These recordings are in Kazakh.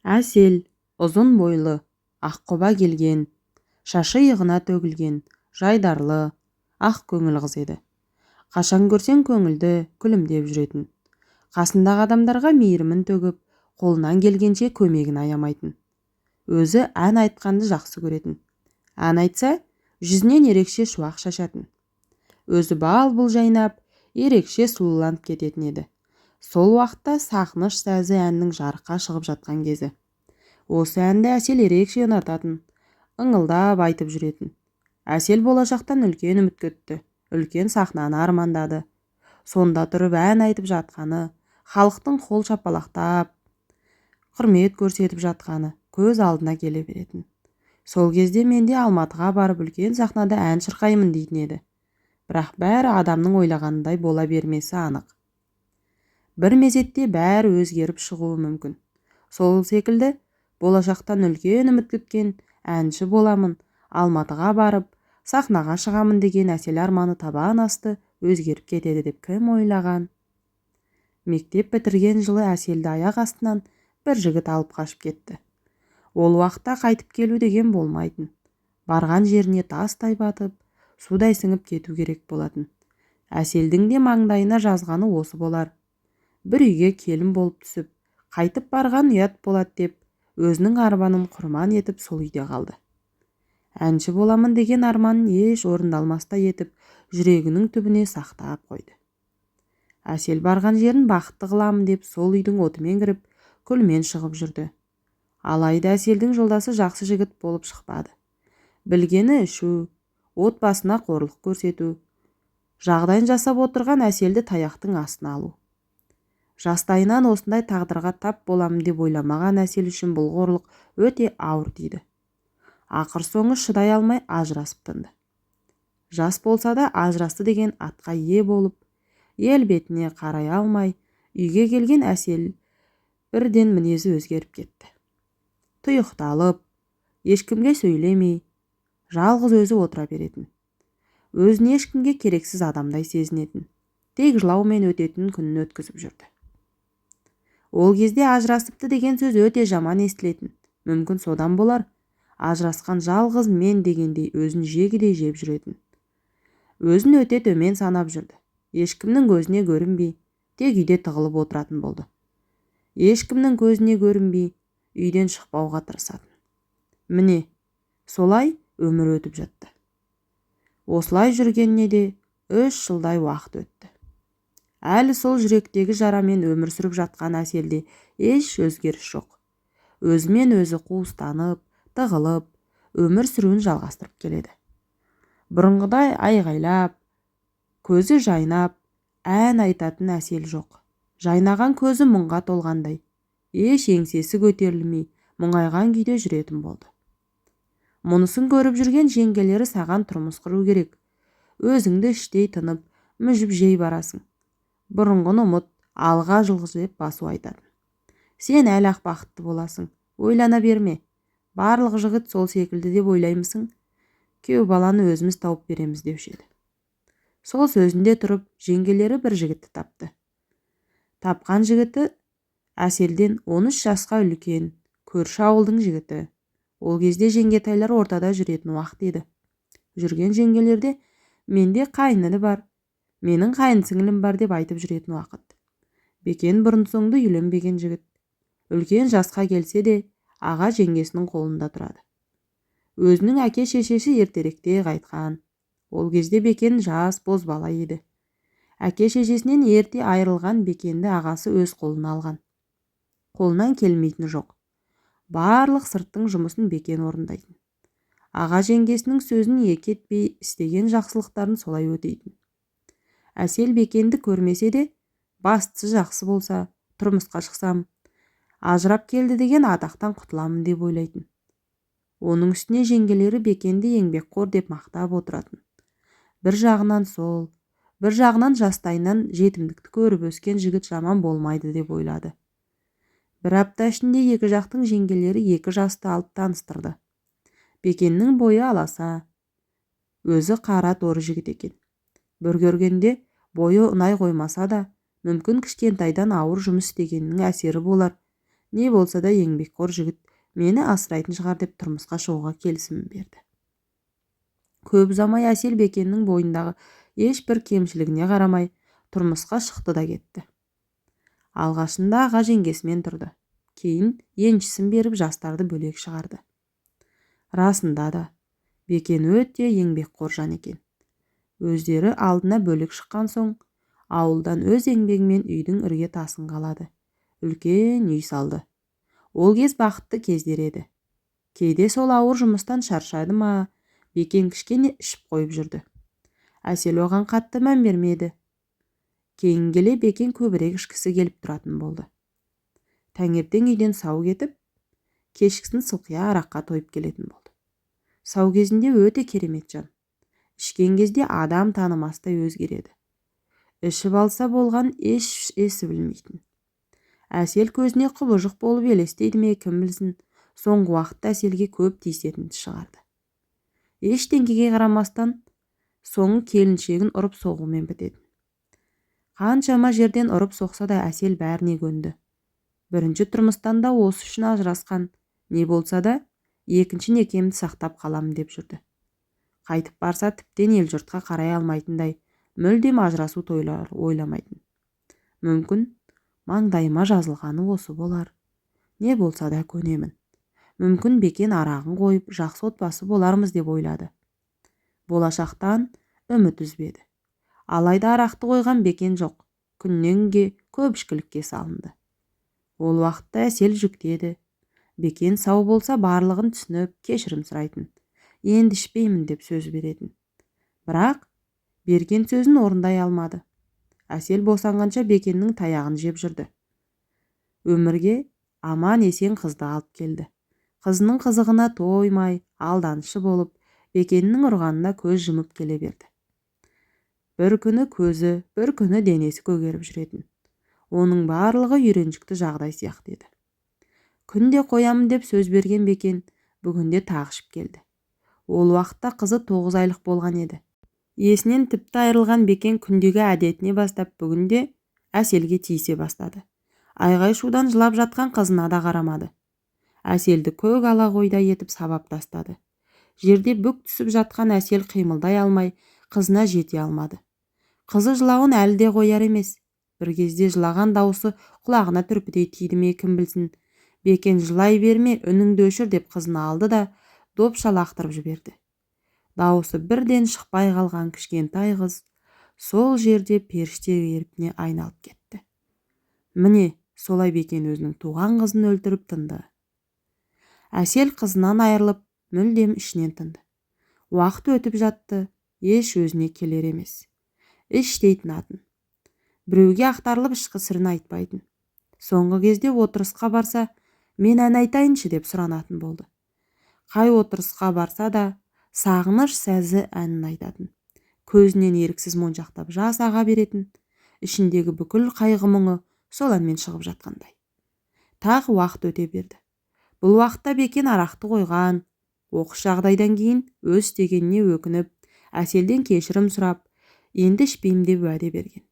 Әсел, ұзын бойлы, аққұба келген, шашы иығына төгілген, жайдарлы, ақ көңіл қыз еді. Қашан көрсең көңілді, күлімдеп жүретін. Қасындағы адамдарға мейірімін төгіп, қолынан келгенше көмегін аямайтын. Өзі ән айтқанды жақсы көретін. Ән айтса, жүзінен ерекше шуақ шашатын. Өзі бұл жайнап, ерекше сұлуланып кететін еді. Сол уақытта сағыныш сәзі әннің жарыққа шығып жатқан кезі. Осы әнді Әсел ерекше ұнататын, ыңылдап айтып жүретін. Әсел болашақтан үлкен үміт күтті, үлкен сахнаны армандады. Сонда тұрып ән айтып жатқаны, халықтың қол шапалақтап, құрмет көрсетіп жатқаны көз алдына келе беретін. Сол кезде менде Алматыға барып үлкен сахнада ән шырқаймын дейтін еді. Бірақ бәрі адамның ойлағанындай бола бермесі анық. Бір мезетте бәрі өзгеріп шығуы мүмкін. Сол секілді болашақтан үлкен үміт күткен әнші боламын, Алматыға барып, сахнаға шығамын деген Әсел арманы табан асты өзгеріп кетеді деп кім ойлаған? Мектеп бітірген жылы Әселді аяқ астынан бір жігіт алып қашып кетті. Ол уақытта қайтып келу деген болмайтын. Барған жеріне тастай батып, судай сіңіп кету керек болатын. Әселдің де маңдайына жазғаны осы болар. Бір үйге келін болып түсіп, қайтып барған ұят болады деп, өзінің арманын құрбан етіп сол үйде қалды. Әнші боламын деген арманын еш орындалмастай етіп, жүрегінің түбіне сақтап қойды. Әсел барған жерін бақытты қыламын деп сол үйдің отымен кіріп, күлмен шығып жүрді. Алайда Әселдің жолдасы жақсы жігіт болып шықпады. Білгені ішу, отбасына қорлық көрсету, жағдайын жасап отырған Әселді таяқтың астына алу. Жастайынан осындай тағдырға тап боламын деп ойламаған Әсел үшін бұл қорлық өте ауыр тиді. Ақыр соңы шыдай алмай ажырасып тынды. Жас болса да ажырасты деген атқа ие болып, ел бетіне қарай алмай, үйге келген Әсел бірден мінезі өзгеріп кетті. Тұйықталып, ешкімге сөйлемей, жалғыз өзі отыра беретін. Өзін ешкімге керексіз адамдай сезінетін. Тек жылаумен өтетін күнін өткізіп жүрді. Ол кезде ажырасыпты деген сөз өте жаман естілетін. Мүмкін содан болар, ажырасқан жалғыз мен дегендей өзін жегідей жеп жүретін. Өзін өте төмен санап жүрді. Ешкімнің көзіне көрінбей, тек үйде тығылып отыратын болды. Ешкімнің көзіне көрінбей, үйден шықпауға тырысатын. Міне, солай өмір өтіп жатты. Осылай жүргеніне де 3 жылдай уақыт өтті. Әлі сол жүректегі жарамен өмір сүріп жатқан Әселде еш өзгеріс жоқ. Өзімен өзі қуыстанып, тығылып, өмір сүруін жалғастырып келеді. Бұрынғыдай айғайлап, көзі жайнап, ән айтатын Әсел жоқ. Жайнаған көзі мұңға толғандай, еш еңсесі көтерілмей, мұңайған күйде жүретін болды. Мұнысын көріп жүрген жеңгелері саған тұрмыс құру керек. Өзіңді іштей тынып, мүжіп жей барасың. Бұрынғыны ұмыт, алға жылғыз деп басу айтатын. Сен әлі-ақ бақытты боласың, ойлана берме. Барлық жігіт сол секілді деп ойлаймысың? Күйеу баланы өзіміз тауып береміз деуші еді. Сол сөзінде тұрып, жеңгелері бір жігітті тапты. Тапқан жігіті Әселден 13 жасқа үлкен, көрші ауылдың жігіті. Ол кезде жеңгетайлар ортада жүретін уақыт еді. Жүрген жеңгелерде менде қайнылы бар, менің қайынсіңлім бар деп айтып жүретін уақыт. Бекен бұрын соңды үйленбеген жігіт. Үлкен жасқа келсе де, аға жеңгесінің қолында тұрады. Өзінің әке шешесі ертеректе қайтқан. Ол кезде Бекен жас бозбала еді. Әке шешесінен ерте айырылған Бекенді ағасы өз қолына алған. Қолынан келмейтін жоқ. Барлық сырттың жұмысын Бекен орындайтын. Аға жеңгесінің сөзін екі етпей істеген жақсылықтарын солай өтейтін. Әсел Бекенді көрмесе де, бастысы жақсы болса, тұрмысқа шықсам, ажырап келді деген атақтан құтыламын деп ойлайтын. Оның үстіне жеңгелері Бекенді еңбекқор деп мақтап отыратын. Бір жағынан сол, бір жағынан жастайынан жетімдікті көріп өскен жігіт жаман болмайды деп ойлады. Бір апта ішінде екі жақтың жеңгелері екі жасты алып таныстырды. Бекеннің бойы аласа, өзі қара торы жігіт екен. Бір көргенде бойы ұнай қоймаса да, мүмкін кішкентайдан ауыр жұмыс істегеннің әсері болар. Не болса да еңбекқор жігіт мені асырайтын шығар деп тұрмысқа шығуға келісімін берді. Көп ұзамай Әсел Бекеннің бойындағы ешбір кемшілігіне қарамай тұрмысқа шықты да кетті. Алғашында аға жеңгесімен тұрды. Кейін еншісін беріп жастарды бөлек шығарды. Расында да Бекен өте еңбекқор жан екен. Өздері алдына бөлек шыққан соң, ауылдан өз еңбегімен үйдің ірге тасын қалады. Үлкен үй салды. Ол кез бақытты кездер еді. Кейде сол ауыр жұмыстан шаршады ма, Бекен кішкене ішіп қойып жүрді. Әсел оған қатты мән бермеді. Кейін келе Бекен көбірек ішкісі келіп тұратын болды. Таңертең үйден сау кетіп, кешкісін сылқия араққа тойып келетін болды. Сау кезінде өте керемет жан. Ішкен кезде адам танымастай өзгереді. Ішіп алса болған еш есі білмейтін. Әсел көзіне құбыжық болып елестейді ме, кім білсін, соңғы уақытта Әселге көп тиісетінді шығарды. Ештеңеге қарамастан соңы келіншегін ұрып соғумен бітеді. Қаншама жерден ұрып соқса да Әсел бәріне көнді. Бірінші тұрмыстан да осы үшін ажырасқан, не болса да екінші некемді сақтап қаламын деп жүрді. Қайтып барса тіптен ел жұртқа қарай алмайтындай, мүлдем ажырасу тойлар ойламайтын. Мүмкін маңдайыма жазылғаны осы болар. Не болса да көнемін. Мүмкін Бекен арағын қойып, жақсы отбасы болармыз деп ойлады. Болашақтан үміт үзбеді. Алайда арақты қойған Бекен жоқ. Күннен күнге көпшікілікке салынды. Ол уақытта Әсел жүктеді. Бекен сау болса барлығын түсініп, кешірім сұрайтын. Енді ішпеймін деп сөз беретін. Бірақ берген сөзін орындай алмады. Әсел босанғанша Бекеннің таяғын жеп жүрді. Өмірге аман есен қызды алып келді. Қызының қызығына тоймай, алданышы болып, Бекеннің ұрғанына көз жұмып келе берді. Бір күні көзі, бір күні денесі көгеріп жүретін. Оның барлығы үйреншікті жағдай сияқты еді. Күнде қоямын деп сөз берген Бекен бүгінде тағы ішіп келді. Ол уақытта қызы 9 айлық болған еді. Есінен тіпті айырылған Бекен күндегі әдетіне бастап бүгінде Әселге тиісе бастады. Айғай-шудан жылап жатқан қызына да қарамады. Әселді көк ала қойдай етіп сабап тастады. Жерде бүк түсіп жатқан Әсел қимылдай алмай, қызына жете алмады. Қызы жылауын әлі де қояр емес. Бір кезде жылаған дауысы құлағына түрпідей тиді ме, кім білсін. Бекен жылай берме, үніңді өшір деп қызын алды да допша лақтырып жіберді. Дауысы бірден шықпай қалған кішкентай қыз сол жерде періште ерпіне айналып кетті. Міне, солай Бекен өзінің туған қызын өлтіріп тынды. Әсел қызынан айырылып, мүлдем ішінен тынды. Уақыт өтіп жатты, еш өзіне келер емес. Іш дейтін атын. Біреуге ақтарылып ішкі сырын айтпайтын. Соңғы кезде отырысқа барса, мен ән айтайыншы деп сұранатын болды. Қай отырысқа барса да, сағыныш сәзі әнін айтатын. Көзінен еріксіз моншақтап жас аға беретін. Ішіндегі бүкіл қайғы мұңы сол әнмен шығып жатқандай. Тағы уақыт өте берді. Бұл уақытта Бекен арақты қойған. Оқыс жағдайдан кейін өз істегеніне өкініп, Әселден кешірім сұрап, енді ішпеймін деп уәде берген.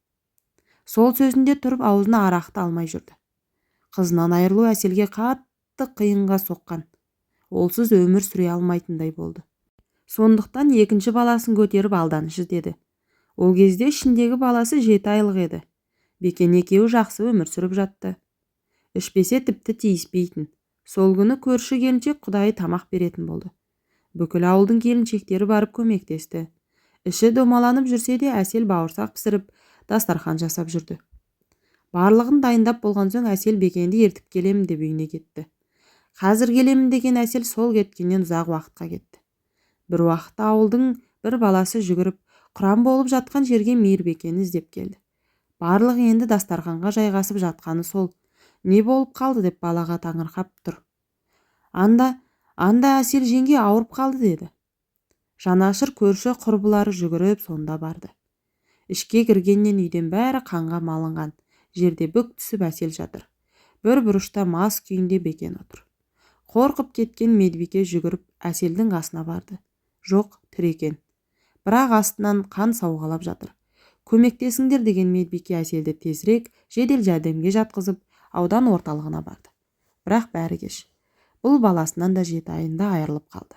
Сол сөзінде тұрып аузына арақты алмай жүрді. Қызынан айырылу Әселге қатты қиынға соққан. Олсыз өмір сүре алмайтындай болды. Сондықтан екінші баласын көтеріп алданышы деді. Ол кезде ішіндегі баласы 7 айлық еді. Бекен екеуі жақсы өмір сүріп жатты. Ішпесе тіпті тиіспейтін. Сол күні көрші келіншек құдайы тамақ беретін болды. Бүкіл ауылдың келіншектері барып көмектесті. Іші домаланып жүрсе де Әсел бауырсақ пісіріп, дастархан жасап жүрді. Барлығын дайындап болған соң Әсел Бекенді ертіп келемін деп үйіне кетті. Қазір келемін деген Әсел сол кеткеннен ұзақ уақытқа кетті. Бір уақытта ауылдың бір баласы жүгіріп, құран болып жатқан жерге Мейірбекені іздеп келді. Барлығы енді дастарханға жайғасып жатқаны сол. Не болып қалды деп балаға таңырқап тұр. Анда Әсел жеңге ауырып қалды деді. Жанашыр көрші құрбылары жүгіріп сонда барды. Ішке кіргеннен үйден бәрі қанға малынған. Жерде бүк түсіп Әсел жатыр. Бір бұрышта мас күйінде Бекен отыр. Қорқып кеткен медбике жүгіріп Әселдің қасына барды. Жоқ, тірі екен. Бірақ астынан қан сауғалап жатыр. Көмектесіңдер деген медбике Әселді тезірек жедел жәрдемге жатқызып, аудан орталығына барды. Бірақ бәрі кеш. Бұл баласынан да 7 айында айырылып қалды.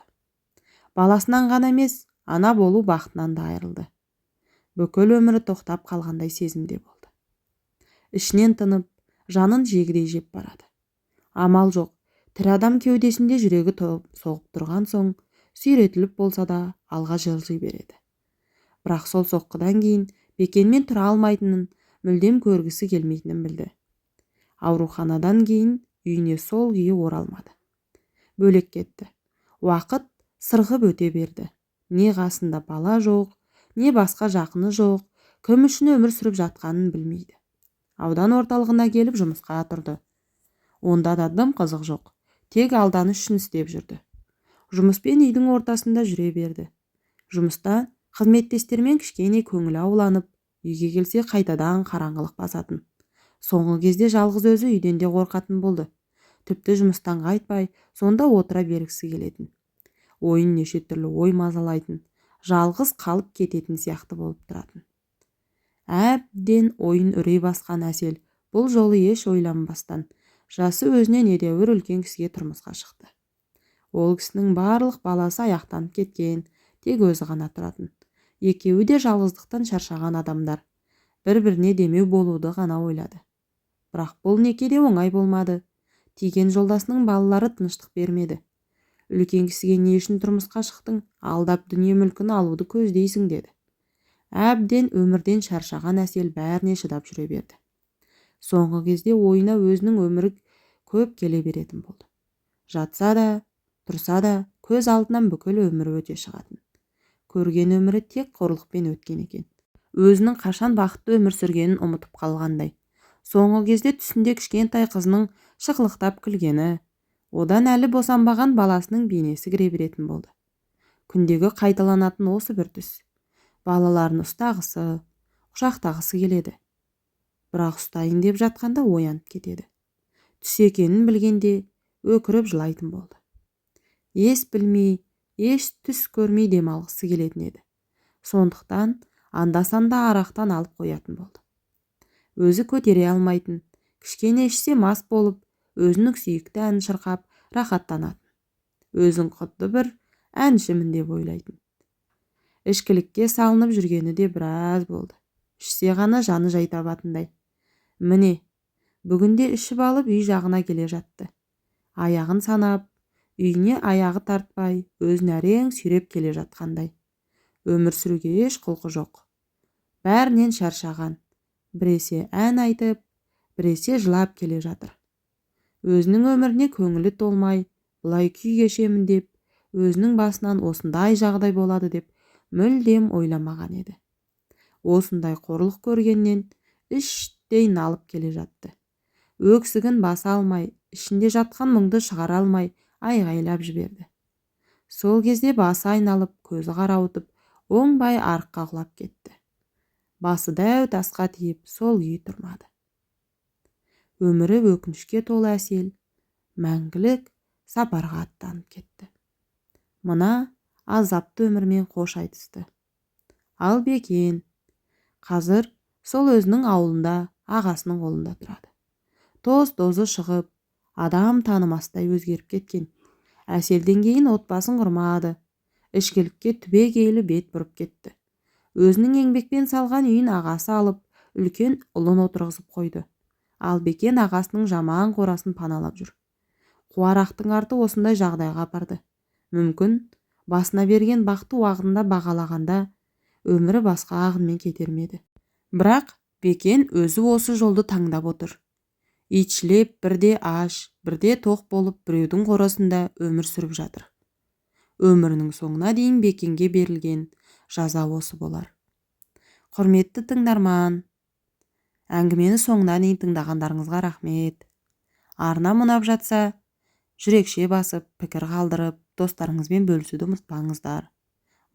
Баласынан ғана емес, ана болу бақытынан да айырылды. Бүкіл өмірі тоқтап қалғандай сезімде болды. Ішінен тынып, жанын жегідей жеп барады. Амал жоқ, тірі адам кеудесінде жүрегі соғып тұрған соң, сүйретіліп болса да алға жылжи береді. Бірақ сол соққыдан кейін Бекенмен тұра алмайтынын, мүлдем көргісі келмейтінін білді. Ауруханадан кейін үйіне сол күйі оралмады. Бөлек кетті. Уақыт сырғып өте берді. Не қасында бала жоқ, не басқа жақыны жоқ, кім үшін өмір сүріп жатқанын білмейді. Аудан орталығына келіп жұмысқа тұрды. Онда да дым қызық жоқ, тек алданыш үшін істеп жүрді. Жұмыспен үйдің ортасында жүре берді. Жұмыста қызметтестермен кішкене көңілі ауланып, үйге келсе қайтадан қараңғылық басатын. Соңғы кезде жалғыз өзі үйден де қорқатын болды. Тіпті жұмыстан қайтпай, сонда отыра бергісі келетін. Ойын неше түрлі ой мазалайтын, жалғыз қалып кететін сияқты болып тұратын. Әбден ойын үрей басқан Әсел бұл жолы еш ойланбастан, жасы өзінен едәуір үлкен кісіге тұрмысқа шықты. Ол кісінің барлық баласы аяқтанып кеткен, тек өзі ғана тұратын. Екеуі де жалғыздықтан шаршаған адамдар. Бір-біріне демеу болуды ғана ойлады. Бірақ бұл некеде оңай болмады. Тиген жолдасының балалары тыныштық бермеді. Үлкен кісіге не үшін тұрмысқа шықтың, алдап дүние мүлкін алуды көздейсің деді. Әбден өмірден шаршаған Әсел бәріне шыдап жүре берді. Соңғы кезде ойына өзінің өмірі көп келе беретін болды. Жатса да, тұрса да, көз алдынан бүкіл өмірі өте шығатын. Көрген өмірі тек қорлықпен өткен екен. Өзінің қашан бақытты өмір сүргенін ұмытып қалғандай. Соңғы кезде түсінде кішкентай қызының шықылықтап күлгені, одан әлі босанбаған баласының бейнесі кіре беретін болды. Күндегі қайталанатын осы бір түс. Балаларын ұстағысы, құшақтағысы келеді. Бірақ ұстайын деп жатқанда оянып кетеді. Түс екенін білгенде өкіріп жылайтын болды. Ес білмей, еш түс көрмей демалғысы келетін еді. Сондықтан анда-санда арақтан алып қоятын болды. Өзі көтере алмайтын, кішкене ішсе мас болып, өзінің сүйікті әнін шырқап, рахаттанатын. Өзін құдды бір әншімін деп ойлайтын. Ішкілікке салынып жүргені де біраз болды. Ішсе ғана жаны жай табатындай. Міне, бүгінде ішіп алып үй жағына келе жатты. Аяғын санап, үйіне аяғы тартпай, өзін әрең сүйреп келе жатқандай. Өмір сүруге еш құлқы жоқ. Бәрінен шаршаған. Біресе ән айтып, біресе жылап келе жатыр. Өзінің өміріне көңілі толмай, бұлай күй кешемін деп, өзінің басынан осындай жағдай болады деп мүлдем ойламаған еді. Осындай қорлық көргеннен іштей налып келе жатты. Өксігін баса алмай, ішінде жатқан мұңды шығара алмай, айғайлап жіберді. Сол кезде басы айналып, көзі қарауытып, оңбай арыққа құлап кетті. Басы дәу тасқа тиіп, сол күйі тұрмады. Өмірі өкінішке толы Әсел мәңгілік сапарға аттанып кетті. Мына азапты өмірмен қош айтысты. Ал Бекен қазір сол өзінің ауылында, ағасының қолында тұрады. Тоз-тозы шығып, адам танымастай өзгеріп кеткен. Әселден кейін отбасын құрмады. Ішкілікке түбегейлі бет бұрып кетті. Өзінің еңбекпен салған үйін ағасы алып, үлкен ұлын отырғызып қойды. Ал Бекен ағасының жаман қорасын паналап жүр. Қуарақтың арты осындай жағдайға апарды. Мүмкін, басына берген бақты уақытында бағалағанда, өмірі басқа ағынмен кетермеді. Бірақ Бекен өзі осы жолды таңдап отыр. Итшілеп, бірде аш, бірде тоқ болып, біреудің қорасында өмір сүріп жатыр. Өмірінің соңына дейін Бекенге берілген жаза осы болар. Құрметті тыңдарман, әңгімені соңына дейін тыңдағандарыңызға рахмет. Арнам ұнап жатса, жүрекше басып, пікір қалдырып, достарыңызбен бөлісуді ұмытпаңыздар.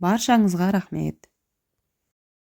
Баршаңызға рахмет.